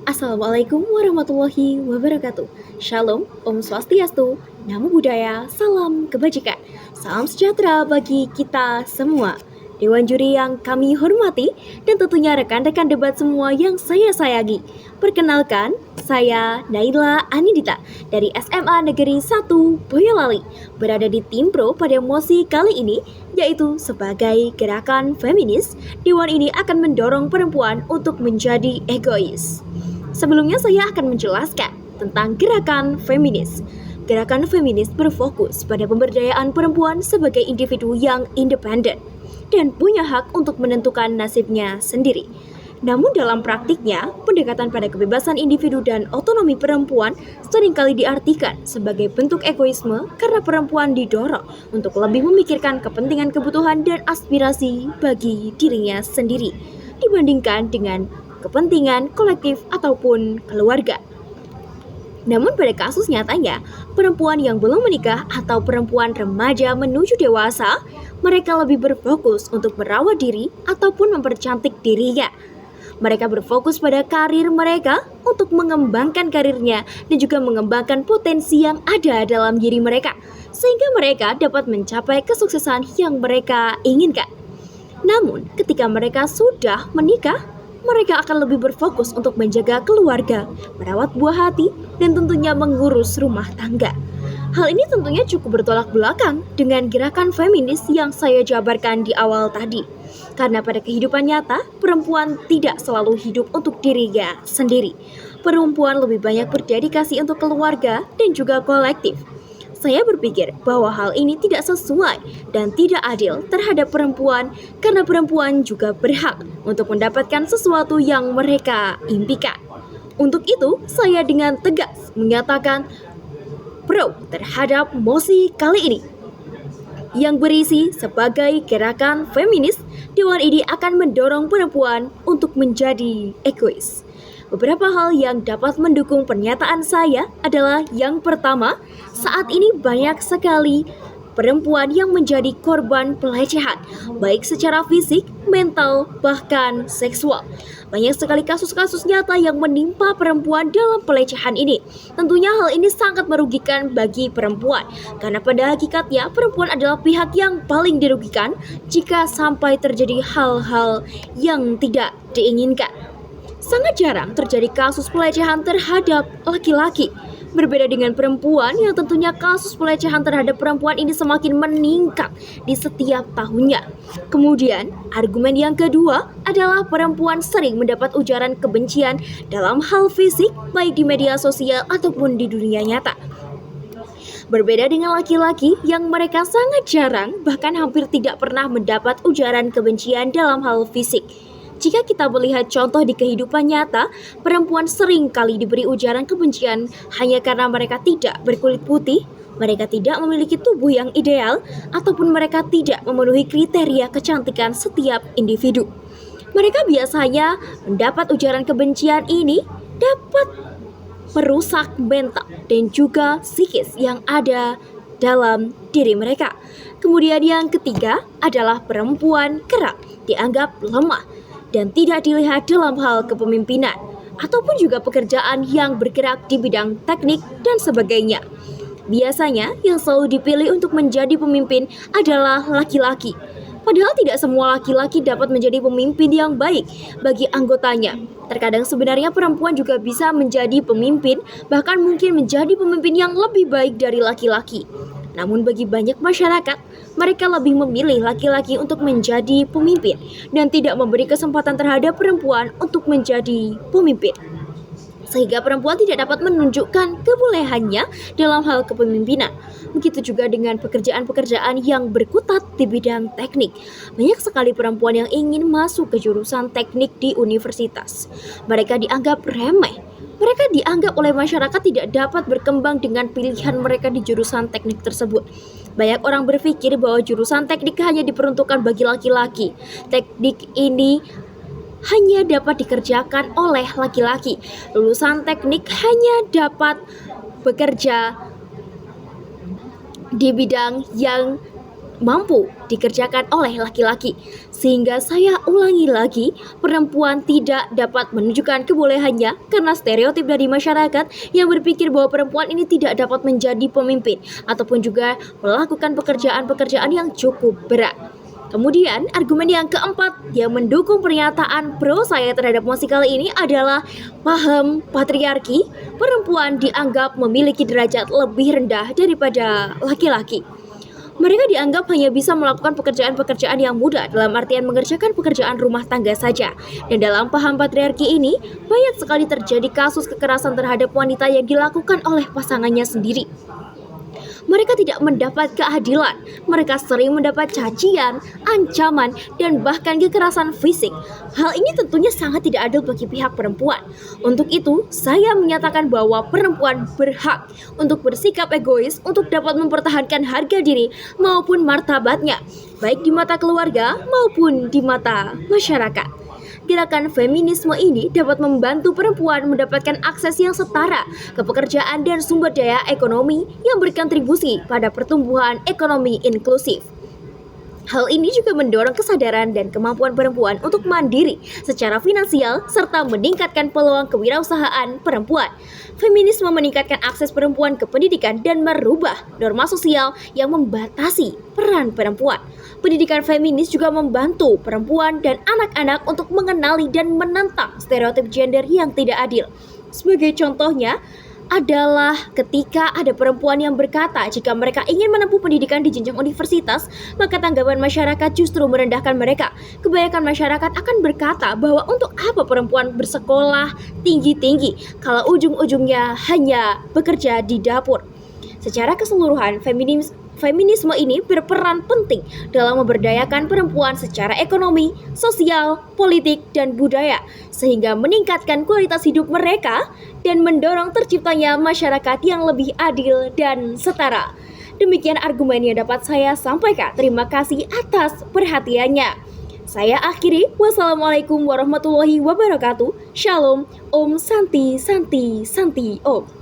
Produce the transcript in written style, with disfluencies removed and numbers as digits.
Assalamualaikum warahmatullahi wabarakatuh. Shalom, Om Swastiastu, Namo Buddhaya, salam kebajikan. Salam sejahtera bagi kita semua. Dewan juri yang kami hormati dan tentunya rekan-rekan debat semua yang saya sayangi. Perkenalkan, saya Naila Anindita dari SMA Negeri 1 Boyolali, berada di tim pro pada mosi kali ini, yaitu sebagai gerakan feminis. Dewan ini akan mendorong perempuan untuk menjadi egois. Sebelumnya saya akan menjelaskan tentang gerakan feminis. Gerakan feminis berfokus pada pemberdayaan perempuan sebagai individu yang independen dan punya hak untuk menentukan nasibnya sendiri. Namun dalam praktiknya, pendekatan pada kebebasan individu dan otonomi perempuan seringkali diartikan sebagai bentuk egoisme karena perempuan didorong untuk lebih memikirkan kepentingan, kebutuhan, dan aspirasi bagi dirinya sendiri dibandingkan dengan kepentingan kolektif ataupun keluarga. Namun pada kasus nyatanya, perempuan yang belum menikah atau perempuan remaja menuju dewasa, mereka lebih berfokus untuk merawat diri ataupun mempercantik dirinya. Mereka berfokus pada karir mereka untuk mengembangkan karirnya dan juga mengembangkan potensi yang ada dalam diri mereka, sehingga mereka dapat mencapai kesuksesan yang mereka inginkan. Namun, ketika mereka sudah menikah, mereka akan lebih berfokus untuk menjaga keluarga, merawat buah hati, dan tentunya mengurus rumah tangga. Hal ini tentunya cukup bertolak belakang dengan gerakan feminis yang saya jabarkan di awal tadi. Karena pada kehidupan nyata, perempuan tidak selalu hidup untuk dirinya sendiri. Perempuan lebih banyak berdedikasi untuk keluarga dan juga kolektif. Saya berpikir bahwa hal ini tidak sesuai dan tidak adil terhadap perempuan karena perempuan juga berhak untuk mendapatkan sesuatu yang mereka impikan. Untuk itu, saya dengan tegas menyatakan pro terhadap mosi kali ini yang berisi sebagai gerakan feminis. Dewan ini akan mendorong perempuan untuk menjadi egois. Beberapa hal yang dapat mendukung pernyataan saya adalah yang pertama, saat ini banyak sekali perempuan yang menjadi korban pelecehan, baik secara fisik, mental, bahkan seksual. Banyak sekali kasus-kasus nyata yang menimpa perempuan dalam pelecehan ini. Tentunya hal ini sangat merugikan bagi perempuan, karena pada hakikatnya perempuan adalah pihak yang paling dirugikan jika sampai terjadi hal-hal yang tidak diinginkan. Sangat jarang terjadi kasus pelecehan terhadap laki-laki. Berbeda dengan perempuan yang tentunya kasus pelecehan terhadap perempuan ini semakin meningkat di setiap tahunnya. Kemudian, argumen yang kedua adalah perempuan sering mendapat ujaran kebencian dalam hal fisik, baik di media sosial ataupun di dunia nyata. Berbeda dengan laki-laki yang mereka sangat jarang, bahkan hampir tidak pernah mendapat ujaran kebencian dalam hal fisik. Jika kita melihat contoh di kehidupan nyata, perempuan sering kali diberi ujaran kebencian hanya karena mereka tidak berkulit putih, mereka tidak memiliki tubuh yang ideal, ataupun mereka tidak memenuhi kriteria kecantikan setiap individu. Mereka biasanya mendapat ujaran kebencian ini dapat merusak mental dan juga psikis yang ada dalam diri mereka. Kemudian yang ketiga adalah perempuan kerap dianggap lemah dan tidak dilihat dalam hal kepemimpinan ataupun juga pekerjaan yang bergerak di bidang teknik dan sebagainya. Biasanya yang selalu dipilih untuk menjadi pemimpin adalah laki-laki. Padahal tidak semua laki-laki dapat menjadi pemimpin yang baik bagi anggotanya. Terkadang sebenarnya perempuan juga bisa menjadi pemimpin, bahkan mungkin menjadi pemimpin yang lebih baik dari laki-laki. Namun bagi banyak masyarakat, mereka lebih memilih laki-laki untuk menjadi pemimpin dan tidak memberi kesempatan terhadap perempuan untuk menjadi pemimpin. Sehingga perempuan tidak dapat menunjukkan kebolehannya dalam hal kepemimpinan. Begitu juga dengan pekerjaan-pekerjaan yang berkutat di bidang teknik. Banyak sekali perempuan yang ingin masuk ke jurusan teknik di universitas. Mereka dianggap remeh. Mereka dianggap oleh masyarakat tidak dapat berkembang dengan pilihan mereka di jurusan teknik tersebut. Banyak orang berpikir bahwa jurusan teknik hanya diperuntukkan bagi laki-laki. Teknik ini hanya dapat dikerjakan oleh laki-laki. Lulusan teknik hanya dapat bekerja di bidang yang mampu dikerjakan oleh laki-laki. Sehingga saya ulangi lagi, perempuan tidak dapat menunjukkan kebolehannya karena stereotip dari masyarakat yang berpikir bahwa perempuan ini tidak dapat menjadi pemimpin ataupun juga melakukan pekerjaan-pekerjaan yang cukup berat. Kemudian argumen yang keempat yang mendukung pernyataan pro saya terhadap mosi kali ini adalah paham patriarki. Perempuan dianggap memiliki derajat lebih rendah daripada laki-laki. Mereka dianggap hanya bisa melakukan pekerjaan-pekerjaan yang mudah dalam artian mengerjakan pekerjaan rumah tangga saja. Dan dalam paham patriarki ini, banyak sekali terjadi kasus kekerasan terhadap wanita yang dilakukan oleh pasangannya sendiri. Mereka tidak mendapat keadilan, mereka sering mendapat cacian, ancaman, dan bahkan kekerasan fisik. Hal ini tentunya sangat tidak adil bagi pihak perempuan. Untuk itu, saya menyatakan bahwa perempuan berhak untuk bersikap egois untuk dapat mempertahankan harga diri maupun martabatnya, baik di mata keluarga maupun di mata masyarakat. Gerakan feminisme ini dapat membantu perempuan mendapatkan akses yang setara ke pekerjaan dan sumber daya ekonomi yang berkontribusi pada pertumbuhan ekonomi inklusif. Hal ini juga mendorong kesadaran dan kemampuan perempuan untuk mandiri secara finansial serta meningkatkan peluang kewirausahaan perempuan. Feminisme meningkatkan akses perempuan ke pendidikan dan merubah norma sosial yang membatasi peran perempuan. Pendidikan feminis juga membantu perempuan dan anak-anak untuk mengenali dan menentang stereotip gender yang tidak adil. Sebagai contohnya adalah ketika ada perempuan yang berkata jika mereka ingin menempuh pendidikan di jenjang universitas, maka tanggapan masyarakat justru merendahkan mereka. Kebanyakan masyarakat akan berkata bahwa untuk apa perempuan bersekolah tinggi-tinggi kalau ujung-ujungnya hanya bekerja di dapur. Secara keseluruhan, feminisme ini berperan penting dalam memberdayakan perempuan secara ekonomi, sosial, politik, dan budaya, sehingga meningkatkan kualitas hidup mereka dan mendorong terciptanya masyarakat yang lebih adil dan setara. Demikian argumen yang dapat saya sampaikan. Terima kasih atas perhatiannya. Saya akhiri. Wassalamualaikum warahmatullahi wabarakatuh. Shalom. Om Santi Santi Santi Om.